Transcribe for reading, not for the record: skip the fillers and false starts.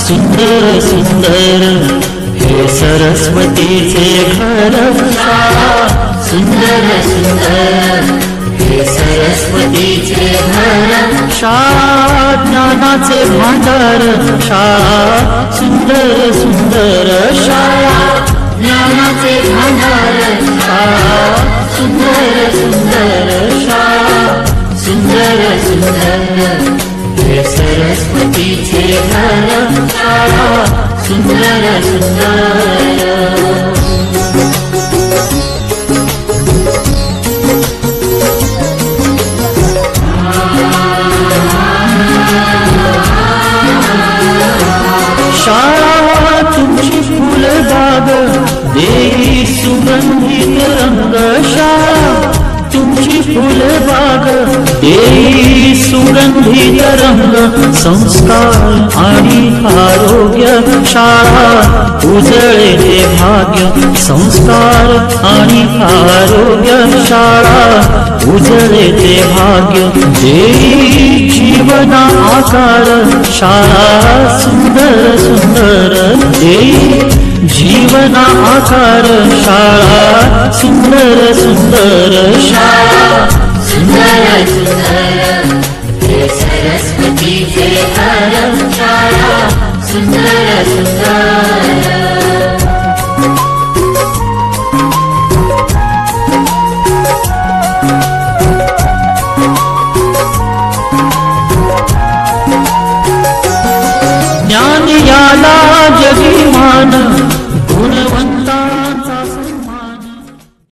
सुंदर सुंदर हे सरस्वतीचे घर शाळा, सुंदर सुंदर हे सरस्वतीचे घर शाळा, ज्ञानाचे भांडार शाळा, सुंदर सुंदर शाळा, ज्ञानाचे भांडार शाळा, सुंदर सुंदर शाळा, सुंदर सुंदर हे सरस्वतीचे घर शाळा, सुंदर सुंदर। शाळा तुमची फुलबाग देई सुगंधित रंग शाळा, तुमची फुलबाग देई सुगंधित रंग, संस्कार आणि आरोग्य शाळा उजळे ते भाग्य, संस्कार आणि आरोग्य शाळा उजळे ते भाग्य, देई जीवना आकार शाळा, सुंदर सुंदर देई जीवना आकार शाळा, सुंदर सुंदर शाळा, सुंदर सुंदर हे सरस्वतीचे घर शाळा, सुंदर सुंदर। ज्ञान याला जगी मान